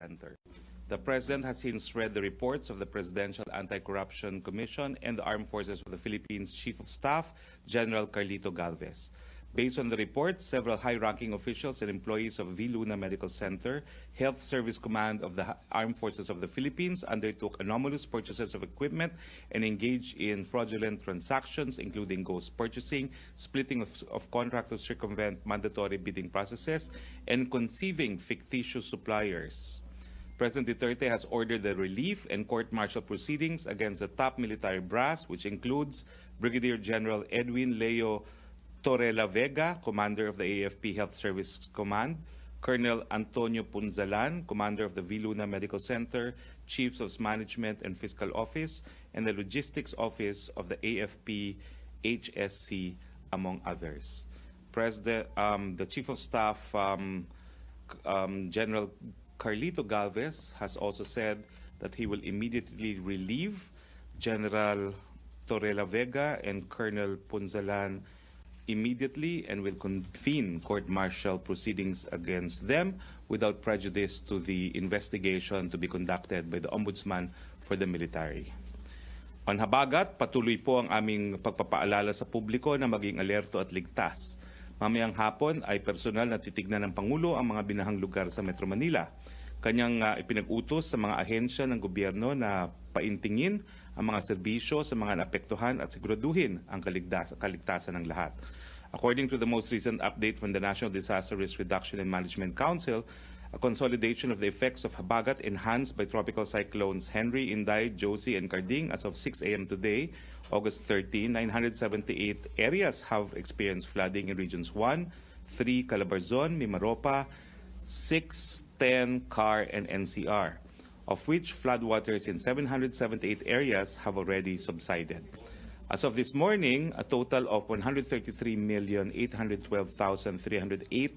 Center. The President has since read the reports of the Presidential Anti-Corruption Commission and the Armed Forces of the Philippines Chief of Staff, General Carlito Galvez. Based on the report, several high-ranking officials and employees of V. Luna Medical Center, Health Service Command of the Armed Forces of the Philippines undertook anomalous purchases of equipment and engaged in fraudulent transactions, including ghost purchasing, splitting of contract to circumvent mandatory bidding processes, and conceiving fictitious suppliers. President Duterte has ordered the relief and court-martial proceedings against the top military brass, which includes Brigadier General Edwin Leo Torrela Vega, Commander of the AFP Health Service Command, Colonel Antonio Punzalan, Commander of the V. Luna Medical Center, Chiefs of Management and Fiscal Office, and the Logistics Office of the AFP HSC, among others. The Chief of Staff, General Carlito Galvez, has also said that he will immediately relieve General Torrela Vega and Colonel Punzalan immediately and will convene court-martial proceedings against them without prejudice to the investigation to be conducted by the Ombudsman for the Military. On habagat, patuloy po ang aming pagpapaalala sa publiko na maging alerto at ligtas. Mamayang hapon ay personal na titignan ng Pangulo ang mga binahang lugar sa Metro Manila. Kanyang ipinag-utos sa mga ahensya ng gobyerno na paintingin ang mga serbisyo sa mga naapektuhan at siguraduhin ang kaligtasan ng lahat. According to the most recent update from the National Disaster Risk Reduction and Management Council, a consolidation of the effects of habagat enhanced by tropical cyclones Henry, Inday, Josie, and Carding as of 6 a.m. today, August 13, 978 areas have experienced flooding in regions 1, 3, Calabarzon, Mimaropa, 6, 10, CAR, and NCR, of which floodwaters in 778 areas have already subsided. As of this morning, a total of 133,812,308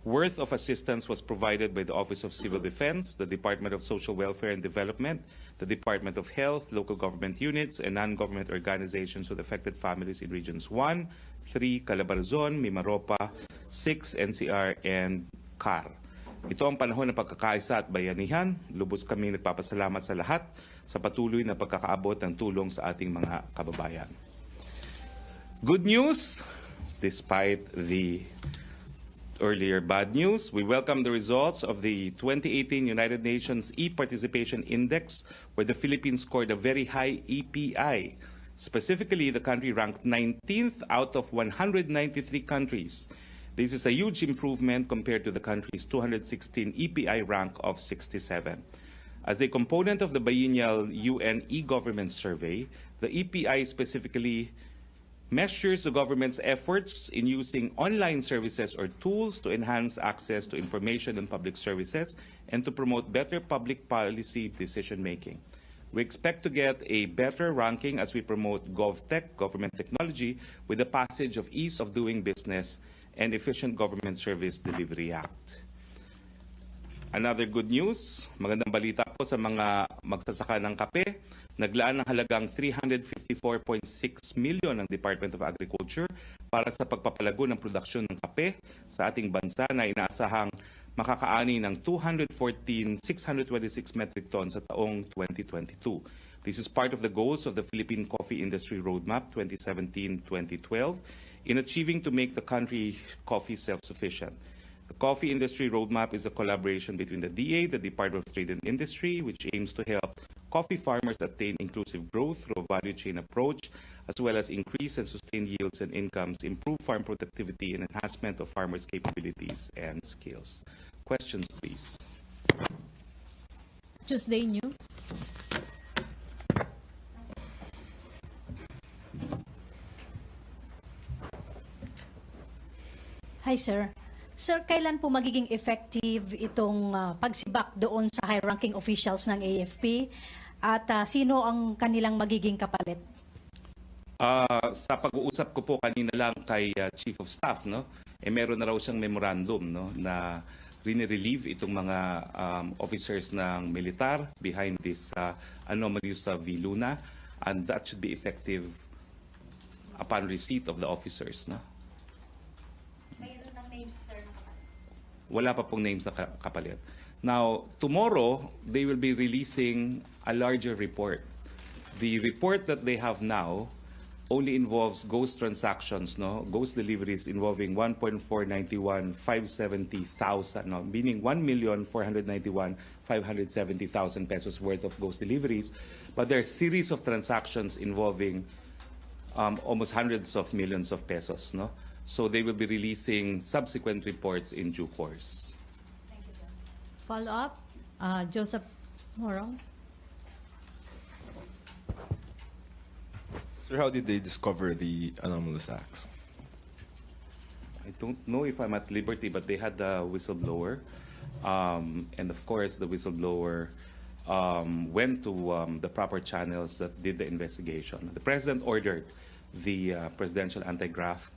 worth of assistance was provided by the Office of Civil Defense, the Department of Social Welfare and Development, the Department of Health, local government units, and non-government organizations with affected families in regions 1, 3, Calabarzon, Mimaropa, 6, NCR, and CAR. Ito ang panahon ng pagkakaisa at bayanihan. Lubos kami nagpapasalamat sa lahat sa patuloy na pagkakaabot ng tulong sa ating mga kababayan. Good news, despite the earlier bad news, we welcome the results of the 2018 United Nations E-Participation Index, where the Philippines scored a very high EPI. Specifically, the country ranked 19th out of 193 countries. This is a huge improvement compared to the country's 216 EPI rank of 67. As a component of the biennial UN e-government survey, the EPI specifically measures the government's efforts in using online services or tools to enhance access to information and public services and to promote better public policy decision-making. We expect to get a better ranking as we promote GovTech, Government Technology, with the passage of Ease of Doing Business and Efficient Government Service Delivery Act. Another good news, magandang balita po sa mga magsasaka ng kape. Naglaan ng halagang 354.6 million ng Department of Agriculture para sa pagpapalago ng produksyon ng kape sa ating bansa na inaasahang makakaani ng 214,626 metric tons sa taong 2022. This is part of the goals of the Philippine Coffee Industry Roadmap 2017-2012 in achieving to make the country coffee self-sufficient. The Coffee Industry Roadmap is a collaboration between the DA, the Department of Trade and Industry, which aims to help coffee farmers attain inclusive growth through a value chain approach, as well as increase and sustain yields and incomes, improve farm productivity, and enhancement of farmers' capabilities and skills. Questions, please. Tuesday New. Hi, sir. Sir, kailan po magiging effective itong pagsibak doon sa high-ranking officials ng AFP at sino ang kanilang magiging kapalit? Sa pag-uusap ko po kanina lang kay Chief of Staff, no, meron na raw siyang memorandum, no, na rini-relieve itong mga officers ng militar behind this anomaly sa V. Luna, and that should be effective upon receipt of the officers, no. Wala pa pong names na kapalit. Now, tomorrow, they will be releasing a larger report. The report that they have now only involves ghost transactions, no? Ghost deliveries involving 1.491,570,000, no? Meaning 1,491,570,000 pesos worth of ghost deliveries. But there are a series of transactions involving almost hundreds of millions of pesos, no? So they will be releasing subsequent reports in due course. Follow-up, Joseph Morong. Sir, how did they discover the anomalous acts? I don't know if I'm at liberty, but they had the whistleblower. And of course, the whistleblower went to the proper channels that did the investigation. The President ordered the Presidential Anti-Graft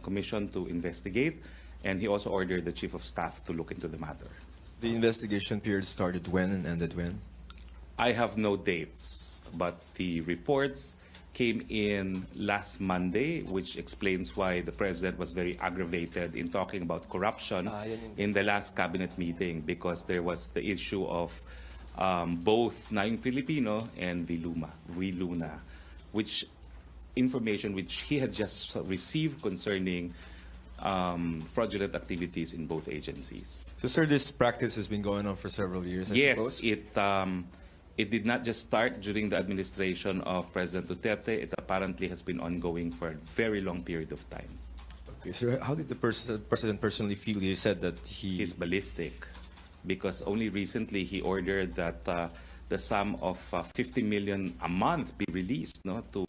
Commission to investigate, and he also ordered the Chief of Staff to look into the matter. The investigation period started when and ended when? I have no dates, but the reports came in last Monday, which explains why the President was very aggravated in talking about corruption in the last cabinet meeting, because there was the issue of both Nayong Pilipino and Viluna, which information which he had just received concerning fraudulent activities in both agencies. So, sir, this practice has been going on for several years, I suppose? It did not just start during the administration of President Duterte. It apparently has been ongoing for a very long period of time. Okay, so how did the President personally feel? He said that He's ballistic, because only recently he ordered that the sum of 50 million a month be released, no, to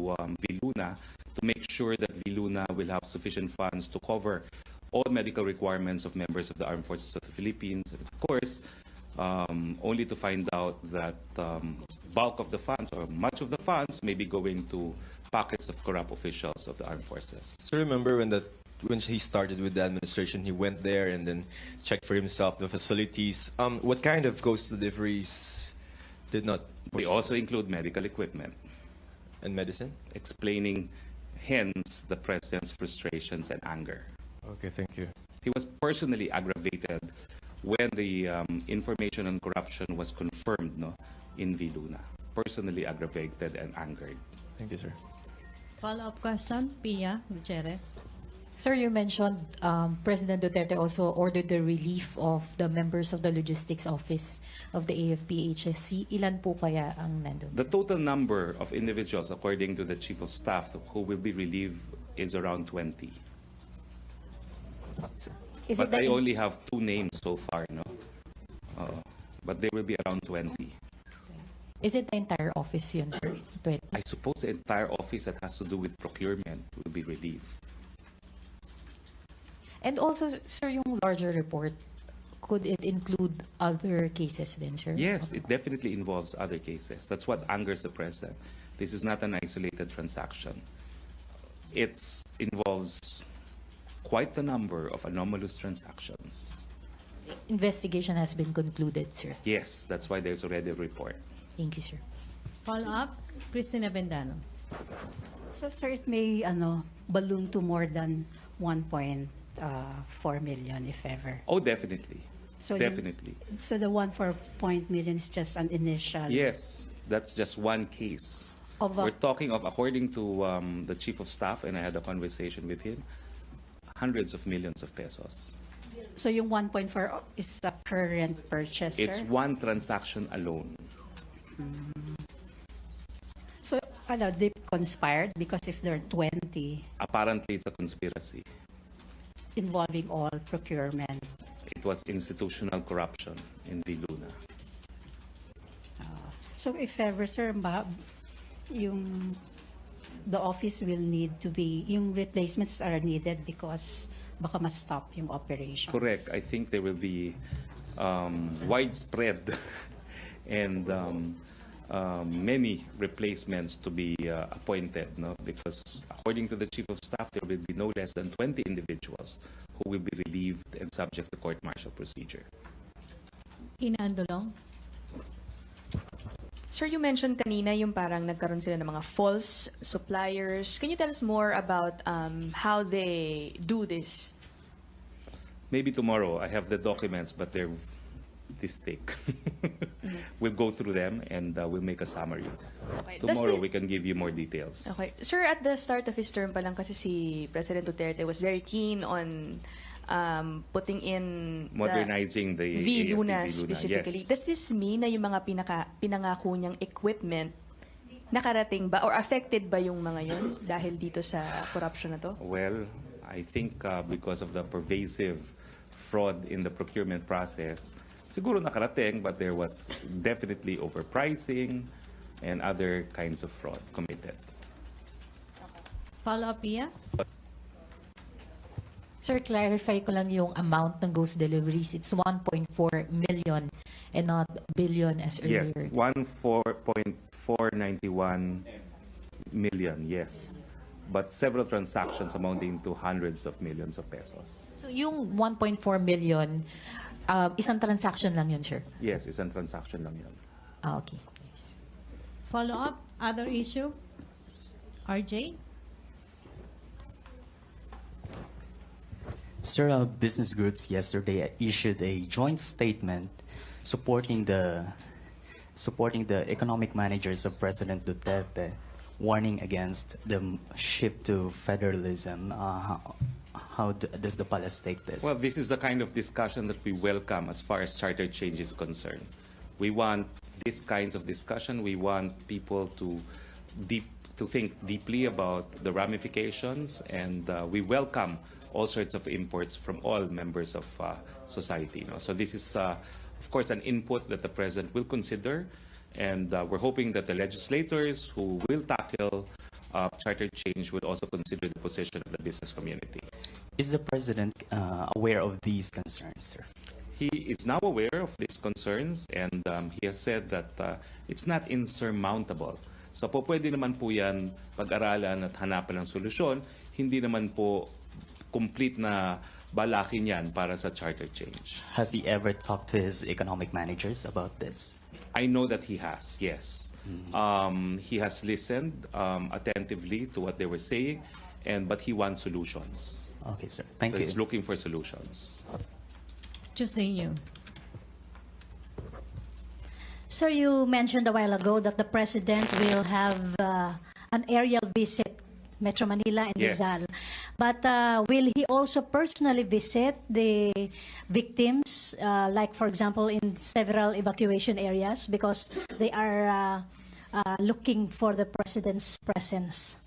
Viluna, to make sure that Viluna will have sufficient funds to cover all medical requirements of members of the Armed Forces of the Philippines. And of course, only to find out that bulk of the funds, or much of the funds, may be going to pockets of corrupt officials of the armed forces. So remember when he started with the administration, he went there and then checked for himself the facilities. What kind of ghost deliveries did not push? They also include medical equipment. And medicine? Explaining, hence, the President's frustrations and anger. Okay, thank you. He was personally aggravated when the information on corruption was confirmed, no, in Viluna. Personally aggravated and angered. Thank you, sir. Follow-up question, Pia Gutierrez. Sir, you mentioned President Duterte also ordered the relief of the members of the logistics office of the AFP-HSC. Ilan po kaya ang nandun? The total number of individuals, according to the Chief of Staff, who will be relieved is around 20. Is But it I the only have 2 names so far, no? But there will be around 20. Is it the entire office yun, sir? 20? I suppose the entire office that has to do with procurement will be relieved. And also, sir, yung larger report, could it include other cases then, sir? Yes, it definitely involves other cases. That's what angers the President. This is not an isolated transaction. It involves quite a number of anomalous transactions. Investigation has been concluded, sir. Yes, that's why there's already a report. Thank you, sir. Follow-up, Cristina Vendano. So, sir, it may balloon to more than 1.4 million, if ever. Oh, definitely. So Definitely. So the 1.4 million is just an initial. Yes, that's just one case. Of We're talking of, according to the Chief of Staff, and I had a conversation with him, hundreds of millions of pesos. So yung 1.4 is a current purchase, sir? It's one transaction alone. So they conspired because if there are 20 Apparently, it's a conspiracy. involving all procurement. It was institutional corruption in Viluna. So if ever, sir, the office will need to be, yung replacements are needed because baka ma-stop yung operations. Correct. I think there will be widespread and many replacements to be appointed, no? Because according to the Chief of Staff, there will be no less than 20 individuals who will be relieved and subject to court-martial procedure. Ina Andolong. Sir, you mentioned kanina yung parang nagkaroon sila ng mga false suppliers. Can you tell us more about how they do this? Maybe tomorrow. I have the documents, but they're this take. We'll go through them and we'll make a summary. Okay. Tomorrow we can give you more details. Okay. Sir, at the start of his term pa lang kasi si President Duterte was very keen on putting in Modernizing the V. AFP Luna V. Luna, specifically. yes. Does this mean na yung mga pinangako niyang equipment nakarating ba or affected ba yung mga yun dahil dito sa corruption na to? Well, I think because of the pervasive fraud in the procurement process, siguro nakarating, but there was definitely overpricing and other kinds of fraud committed. Follow-up, Pia? Sir, clarify ko lang yung amount ng ghost deliveries. It's 1.4 million and not billion as Yes, earlier. 1.491 million, yes. But several transactions amounting to hundreds of millions of pesos. So yung 1.4 million, isang transaction lang yun, sir? Yes, isang transaction lang yun. Okay. Follow-up? Other issue? RJ? Sir, business groups yesterday issued a joint statement supporting the economic managers of President Duterte, warning against the shift to federalism. How does the palace take this? Well, this is the kind of discussion that we welcome as far as charter change is concerned. We want these kinds of discussion. We want people to think deeply about the ramifications, and we welcome all sorts of imports from all members of society. So this is, of course, an input that the President will consider, and we're hoping that the legislators who will tackle charter change will also consider the position of the business community. Is the President aware of these concerns, sir? He is now aware of these concerns, and he has said that it's not insurmountable. So po pwede naman po yan pag-aralan at hanapan ng solusyon. Hindi naman po complete na balakin yan para sa charter change. Has he ever talked to his economic managers about this? I know that he has, yes. He has listened attentively to what they were saying, but he wants solutions. Okay, sir. Thank So you. he's looking for solutions. Tuesday, you. Sir, you mentioned a while ago that the President will have an aerial visit, Metro Manila and Yes. Rizal. But will he also personally visit the victims, like for example in several evacuation areas, because they are looking for the President's presence?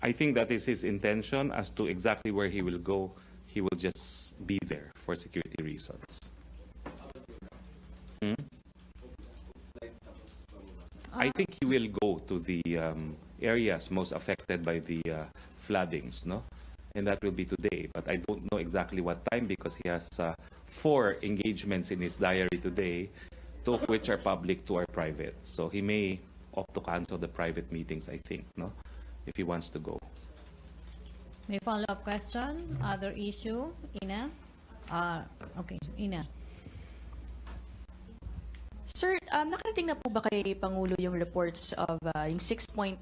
I think that is his intention. As to exactly where he will go, he will just be there for security reasons. I think he will go to the areas most affected by the floodings, no? And that will be today. But I don't know exactly what time because he has 4 engagements in his diary today, 2 of which are public, 2 are private. So he may opt to cancel the private meetings, I think, no? If he wants to go. May follow-up question? Other issue? Ina? Okay, Ina. Sir, nakarating na po ba kay Pangulo yung reports of yung 6.8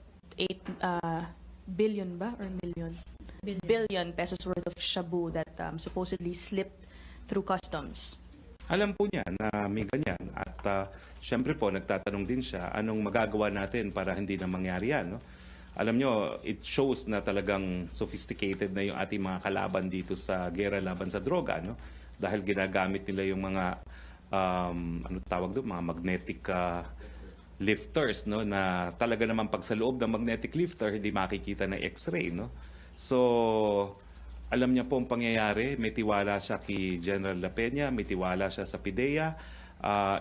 billion ba or million? Billion pesos worth of shabu that supposedly slipped through customs? Alam po niya na may ganyan. At syempre po, nagtatanong din siya, anong magagawa natin para hindi na mangyari yan, no? Alam nyo, it shows na talagang sophisticated na yung ating mga kalaban dito sa gera laban sa droga, no? Dahil ginagamit nila yung mga ano tawag doon, mga magnetic lifters, no, na talaga naman pag sa loob ng magnetic lifter hindi makikita na X-ray, no. So alam niya po ang pangyayari, may tiwala siya kay General La Peña, may tiwala siya sa PIDEA.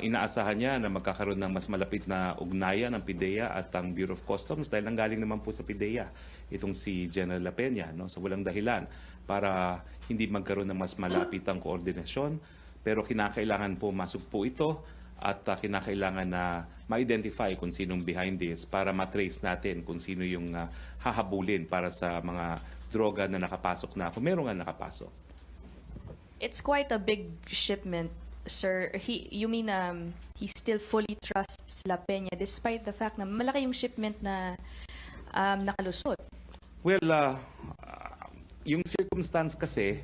Inaasahan niya na magkakaroon ng mas malapit na ugnayan ng PIDEA at ang Bureau of Customs dahil nanggaling naman po sa PIDEA itong si General La Peña, no. So walang dahilan para hindi magkaroon ng mas malapitang koordinasyon. Pero kinakailangan po masok po ito at kinakailangan na ma-identify kung sinong behind this para matrace natin kung sino yung hahabulin para sa mga droga na nakapasok na, kung meron nga nakapasok. It's quite a big shipment, sir. You mean he still fully trusts La Peña despite the fact na malaki yung shipment na nakalusot? Well, yung circumstance kasi,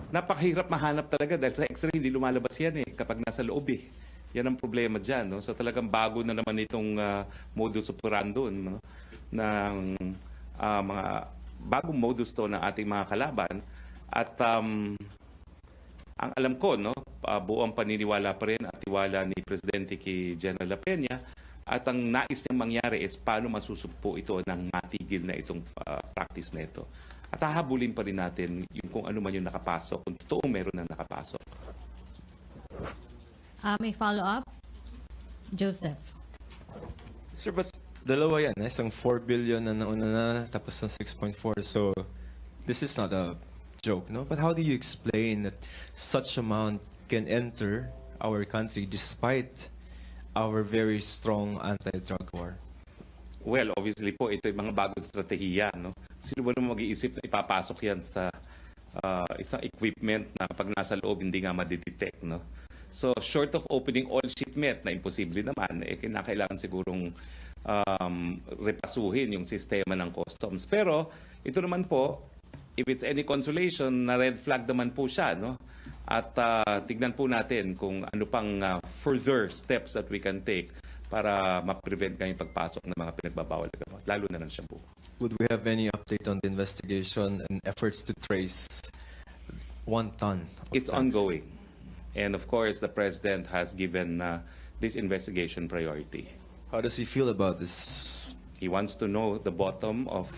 napakahirap mahanap talaga dahil sa X-ray hindi lumalabas yan kapag nasa loob eh. Yan ang problema dyan. No? So talagang bago na naman itong modus operandi no? ng mga bagong modus to ng ating mga kalaban. At ang alam ko, no, buong paniniwala pa rin at tiwala ni Presidente kay General La Peña at ang nais niyang mangyari is paano masusugpo ito ng matigil na itong practice na ito. At hahabulin pa rin natin yung kung ano man yung nakapasok, kung totoong meron na nakapasok. May follow-up? Joseph. Sir, but dalawa yan. Isang 4 billion na nauna na, tapos ng 6.4. So, this is not a joke, no? But how do you explain that such amount can enter our country despite our very strong anti-drug war? Well, obviously po, ito yung mga bagong strategiya. No? Sino ba naman mag-iisip na ipapasok yan sa isang equipment na pag nasa loob hindi nga madidetect. No? So, short of opening all shipment, na imposible naman, kinakailangan sigurong repasuhin yung sistema ng customs. Pero, ito naman po, if it's any consolation, na red flag naman po siya. No? At tignan po natin kung ano pang further steps that we can take para ma-prevent kami pagpasok ng mga pinagbabawal na gamot, lalo na ng shabu. Would we have any update on the investigation and efforts to trace 1 ton? It's ongoing. And of course, the President has given this investigation priority. How does he feel about this? He wants to know the bottom of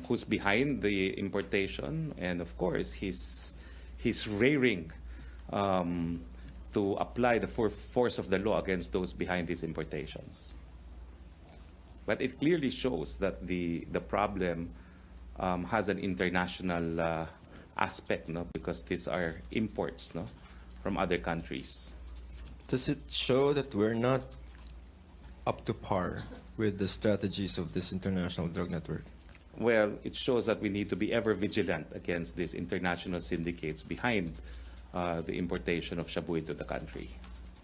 who's behind the importation. And of course, he's raring to apply the force of the law against those behind these importations. But it clearly shows that the problem has an international aspect, no? Because these are imports, no? From other countries. Does it show that we're not up to par with the strategies of this international drug network? Well, it shows that we need to be ever vigilant against these international syndicates behind the importation of shabu into the country.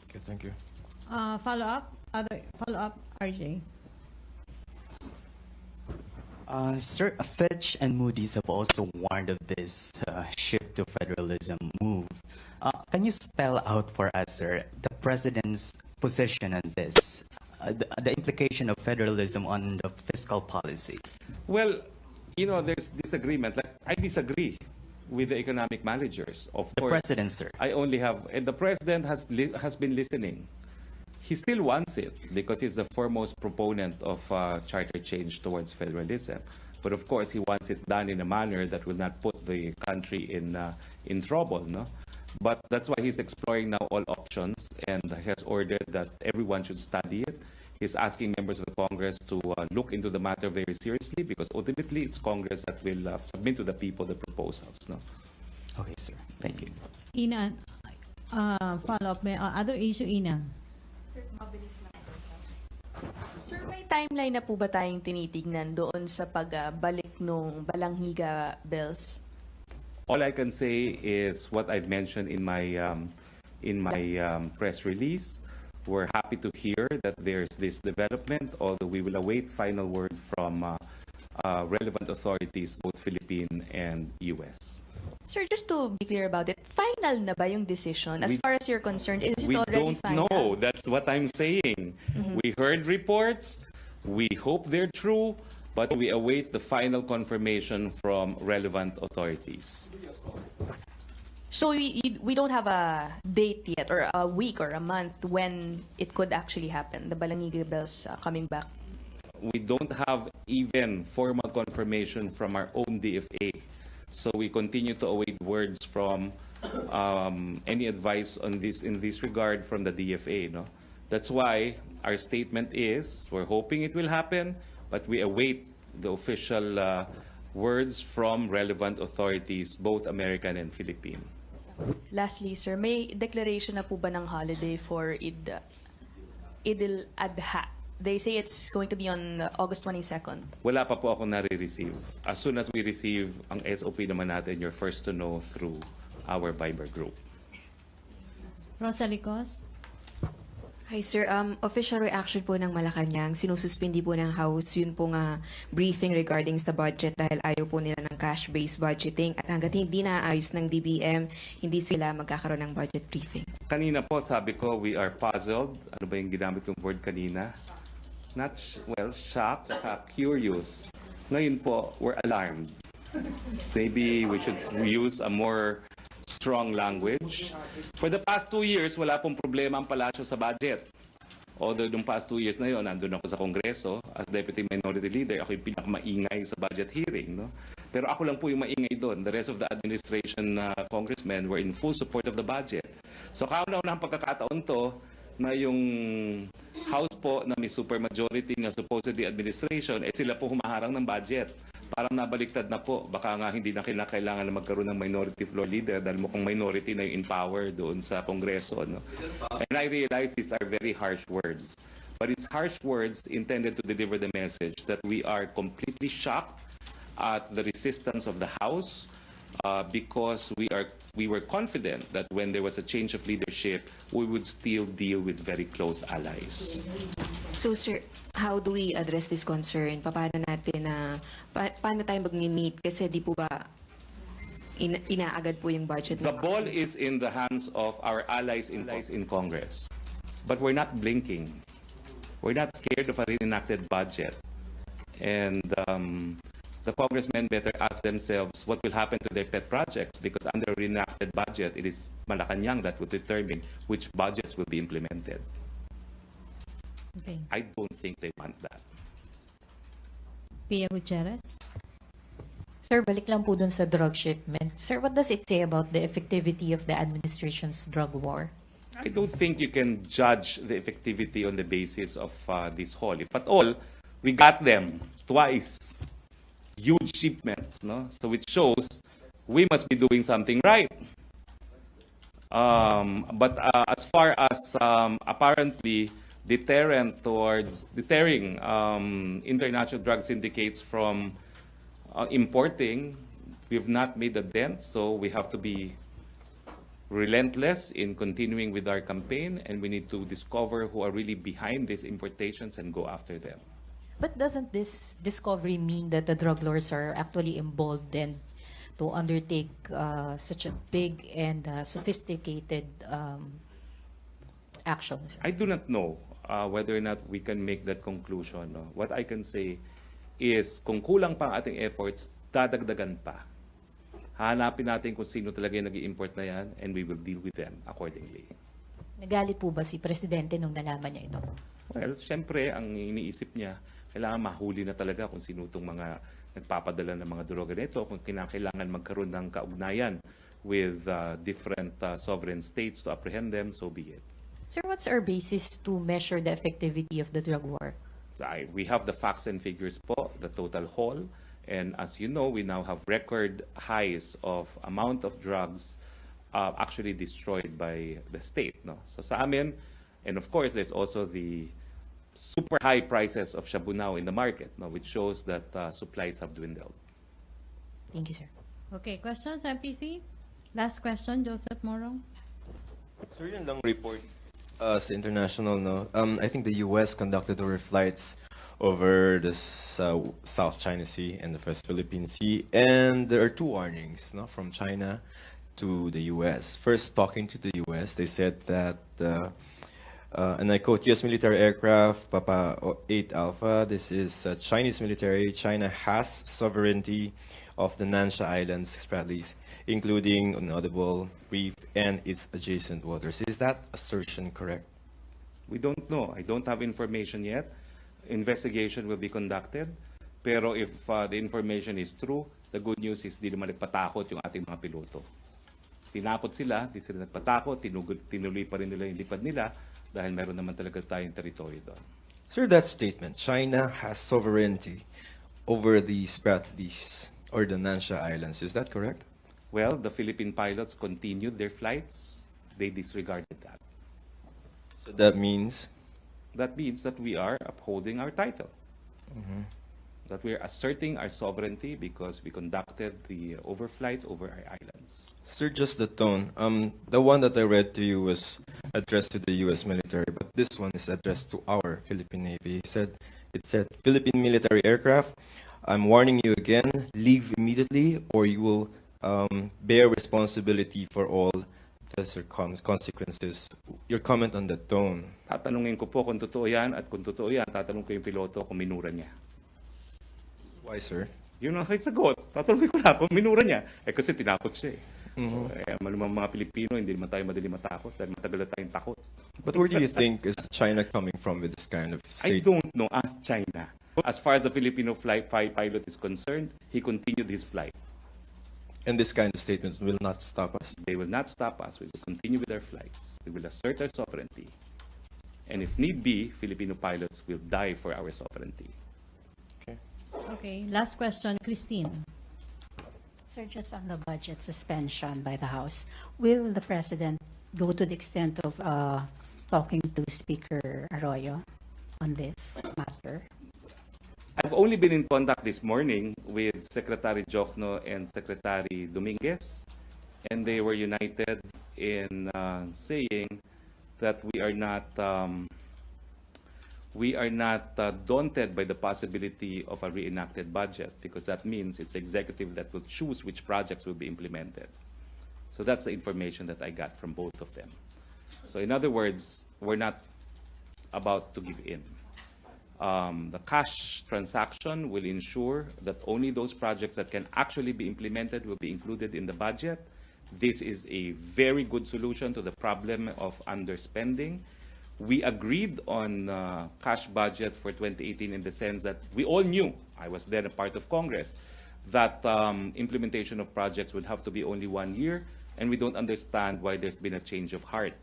Okay, thank you. Follow-up? Follow-up, RJ. Sir, Fitch and Moody's have also warned of this shift to federalism move. Can you spell out for us, sir, the President's position on this, the implication of federalism on the fiscal policy? Well, you know, there's disagreement. Like, I disagree with the economic managers. Of The course, President, sir. I only have, and the President has been listening. He still wants it because he's the foremost proponent of charter change towards federalism. But of course, he wants it done in a manner that will not put the country in trouble. No? But that's why he's exploring now all options and has ordered that everyone should study it. He's asking members of the Congress to look into the matter very seriously because ultimately it's Congress that will submit to the people the proposals. No? Okay, sir. Thank you. Ina, follow-up. May other issue, Ina? Sir, may timeline na po ba tayong tinitignan doon sa pagbalik nung Balanghiga bills? All I can say is what I've mentioned in my press release. We're happy to hear that there's this development, although we will await final word from relevant authorities, both Philippine and U.S. Sir, just to be clear about it, final na ba yung decision? As far as you're concerned, is it We already don't final? know. That's what I'm saying. We heard reports. We hope they're true, but we await the final confirmation from relevant authorities. So we don't have a date yet, or a week or a month when it could actually happen, the Balanghiga bills coming back? We don't have even formal confirmation from our own DFA. So we continue to await words from any advice on this in this regard from the DFA. No? That's why our statement is we're hoping it will happen, but we await the official words from relevant authorities, both American and Philippine. Lastly, sir, may declaration na po ba ng holiday for Eid al-Adha? They say it's going to be on August 22nd. Wala pa po ako nare-receive. As soon as we receive ang SOP naman natin, you're first to know through our Viber group. Rosalie Cos? Hi sir, official reaction po ng Malacanang, sinususpindi po ng House yun po nga briefing regarding sa budget dahil ayaw po nila ng cash-based budgeting at hanggat hindi naayos ng DBM, hindi sila magkakaroon ng budget briefing. Kanina po, sabi ko, we are puzzled. Ano ba yung ginamit kong word kanina? Not, shocked, curious. Ngayon po, we're alarmed. Maybe we should use a more strong language. For the past 2 years, wala pong problema ang palasyo sa budget. Although yung past 2 years na yun, nandun ako sa Kongreso, as Deputy Minority Leader, ako yung pinakamaingay sa budget hearing. No? Pero ako lang po yung maingay doon. The rest of the administration congressmen were in full support of the budget. So kauna-una ang pagkakataon to na yung House po na may supermajority na supposedly administration, sila po humaharang ng budget. Parang nabaliktad na po. Baka nga hindi na kailangan na magkaroon ng minority floor leader dahil mukhang minority na yung in power doon sa Kongreso. No? And I realize these are very harsh words. But it's harsh words intended to deliver the message that we are completely shocked at the resistance of the House because we were confident that when there was a change of leadership, we would still deal with very close allies. So sir, how do we address this concern? Paano natin paano tayo mag-meet? Kasi di po ba inaagad po yung budget? The ball is in the hands of our allies in Congress. But we're not blinking. We're not scared of a reenacted budget. And the congressmen better ask themselves what will happen to their pet projects because under a reenacted budget, it is Malacanang that will determine which budgets will be implemented. Okay. I don't think they want that. Pia Gutierrez? Sir, balik lang po dun sa drug shipment. Sir, what does it say about the effectivity of the administration's drug war? I don't think you can judge the effectivity on the basis of this haul. If at all, we got them twice. Huge shipments, no? So it shows we must be doing something right. But as far as apparently deterring international drug syndicates from importing, we've not made a dent, so we have to be relentless in continuing with our campaign, and we need to discover who are really behind these importations and go after them. But doesn't this discovery mean that the drug lords are actually emboldened to undertake such a big and sophisticated action? Sir? I do not know whether or not we can make that conclusion. No? What I can say is kung kulang pa ang ating efforts, dadagdagan pa. Hanapin natin kung sino talaga yung nag-i-import na yan and we will deal with them accordingly. Nagalit po ba si Presidente nung nalaman niya ito? Well, syempre, ang iniisip niya, kailangan mahuli na talaga kung sino itong mga nagpapadala ng mga droga nito, kung kailangan magkaroon ng kaugnayan with different sovereign states to apprehend them, so be it. Sir, what's our basis to measure the effectivity of the drug war? We have the facts and figures po, the total haul, and as you know, we now have record highs of amount of drugs actually destroyed by the state. No? So sa amin, and of course, there's also the super high prices of shabu now in the market, no, which shows that supplies have dwindled. Thank you, sir. Okay, questions, MPC? Last question, Joseph Morong. Sir, yun lang report sa international, no? I think the US conducted overflights over the South China Sea and the West Philippine Sea, and there are 2 warnings, no, from China to the US. First, talking to the US, they said that, and I quote, US military aircraft, Papa 8 Alpha, this is Chinese military. China has sovereignty of the Nansha Islands, Spratlys, including Inaudible Reef and its adjacent waters. Is that assertion correct? We don't know. I don't have information yet. Investigation will be conducted. Pero if the information is true, the good news is di naman nagpatakot yung ating mga piloto. Tinakot sila, di sila nagpatakot, tinuloy pa rin nila yung lipad nila dahil meron naman talaga tayong teritoryo doon. Sir, that statement, China has sovereignty over the Spratlys or the Nansha Islands, is that correct? Well, the Philippine pilots continued their flights. They disregarded that. So that means? That means that we are upholding our title. That we are asserting our sovereignty because we conducted the overflight over our islands. Sir, just the tone. The one that I read to you was addressed to the U.S. military, but this one is addressed to our Philippine Navy. It said, Philippine military aircraft, I'm warning you again, leave immediately or you will bear responsibility for all the consequences. Your comment on the tone. Tatanungin ko po kung totoo yan, at kung totoo yan, tatanungin ko yung piloto kung minura niya. Why, sir? Yun ang sagot. Tatanungin ko na kung minura niya. Kasi tinakot siya malumang mga Pilipino, hindi naman tayo madali matakot dahil matagal na tayong takot. But where do you think is China coming from with this kind of I statement? don't know. Ask China. As far as the Filipino pilot is concerned, he continued his flight. And this kind of statements will not stop us. They will not stop us. We will continue with our flights. We will assert our sovereignty. And if need be, Filipino pilots will die for our sovereignty. Okay, last question, Christine. Sir, just on the budget suspension by the House, will the President go to the extent of talking to Speaker Arroyo on this matter? I've only been in contact this morning with Secretary Jokno and Secretary Dominguez, and they were united in saying that we are not daunted by the possibility of a reenacted budget, because that means it's the executive that will choose which projects will be implemented. So that's the information that I got from both of them. So in other words, we're not about to give in. The cash transaction will ensure that only those projects that can actually be implemented will be included in the budget. This is a very good solution to the problem of underspending. We agreed on cash budget for 2018 in the sense that we all knew, I was then a part of Congress, that implementation of projects would have to be only 1 year, and we don't understand why there's been a change of heart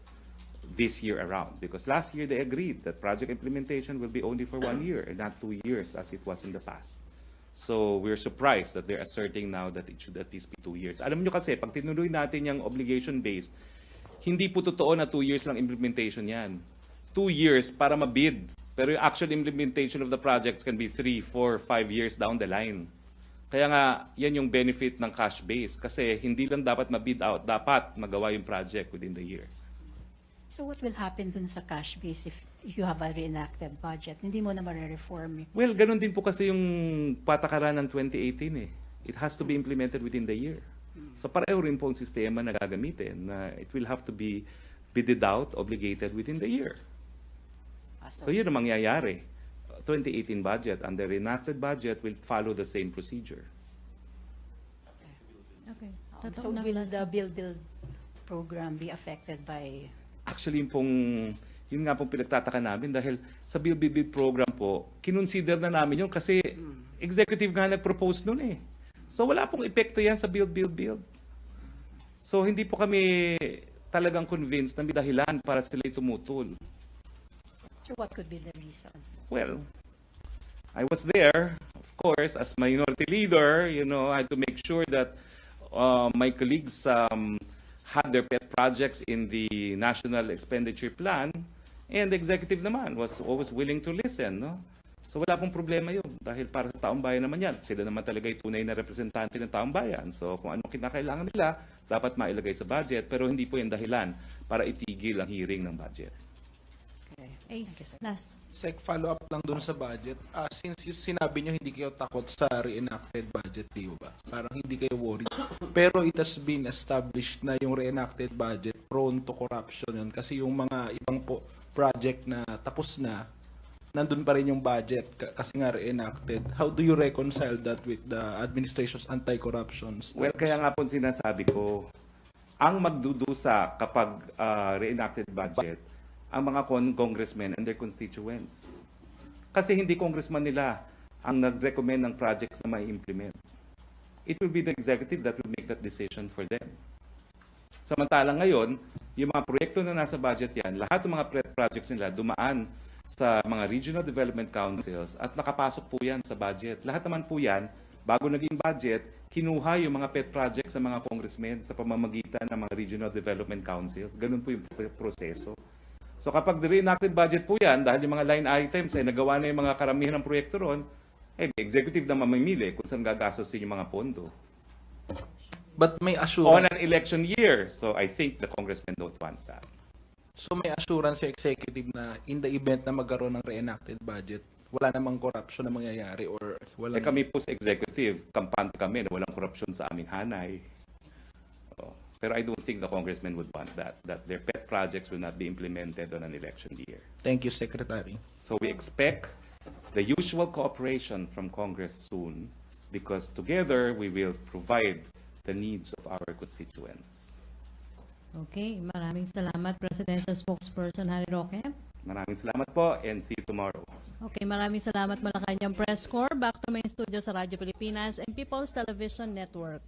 this year around. Because last year they agreed that project implementation will be only for 1 year and not 2 years as it was in the past. So we're surprised that they're asserting now that it should at least be 2 years. Alam nyo kasi, pag tinuloy natin yung obligation-based, hindi po totoo na 2 years lang implementation yan. 2 years para mabid. Pero yung actual implementation of the projects can be 3, 4, 5 years down the line. Kaya nga, yan yung benefit ng cash base. Kasi hindi lang dapat mabid out, dapat magawa yung project within the year. So what will happen dun sa cash base if you have a reenacted budget? Hindi mo na ma-reform. Well, ganun din po kasi yung patakaran ng 2018 eh. It has to be implemented within the year. So pareho rin po ang sistema na gagamitin na it will have to be bidded out, obligated within the year. So yun ang mangyayari. 2018 budget and the reenacted budget will follow the same procedure. Okay. So will the build program be affected by... Actually, yun nga pong pinagtataka namin dahil sa Build program po, kinonsider na namin yun kasi executive nga nag-propose nun eh. So wala pong epekto yan sa Build. So hindi po kami talagang convinced na may dahilan para sila tumutol. So what could be the reason? Well, I was there, of course, as minority leader. I had to make sure that my colleagues had their pet projects in the National Expenditure Plan, and the executive naman was always willing to listen. No? So wala pong problema yun, dahil para sa taong bayan naman yan. Sila naman talaga yung tunay na representante ng taong bayan. So kung ano kinakailangan nila, dapat mailagay sa budget, pero hindi po yung dahilan para itigil ang hearing ng budget. Ace, last. Sec, follow up lang dun sa budget. Since sinabi nyo hindi kayo takot sa reenacted budget, di ba? Parang hindi kayo worried. Pero it has been established na yung reenacted budget prone to corruption yun. Kasi yung mga ibang project na tapos na, nandun pa rin yung budget kasi nga reenacted. How do you reconcile that with the administration's anti-corruption steps? Well, kaya nga po sinasabi ko, ang magdudusa kapag reenacted budget, ang mga congressmen and their constituents. Kasi hindi congressman nila ang nag-recommend ng projects na may implement. It will be the executive that will make that decision for them. Samantalang ngayon, yung mga proyekto na nasa budget yan, lahat ng mga projects nila dumaan sa mga regional development councils at nakapasok po yan sa budget. Lahat naman po yan, bago naging budget, kinuha yung mga pet projects sa mga congressmen sa pamamagitan ng mga regional development councils. Ganun po yung proseso. So kapag reenacted budget po yan, dahil yung mga line items ay nagawa na yung mga karamihan ng proyekto ron, the executive na mamimili kung saan gagastosin yung mga pondo. But may assurance... On an election year. So I think the congressmen don't want that. So may assurance yung executive na in the event na magkaroon ng reenacted budget, wala namang corruption na mangyayari or walang... Kami po sa executive, kampante kami na walang korupsyon sa aming hanay. Pero I don't think the congressman would want that their pet projects will not be implemented on an election year. Thank you, Secretary. So we expect the usual cooperation from Congress soon because together we will provide the needs of our constituents. Okay, maraming salamat, Presidential Spokesperson Harry Roque. Maraming salamat po and see you tomorrow. Okay, maraming salamat Malacanang Press Corps. Back to main studio sa Radyo Pilipinas and People's Television Network.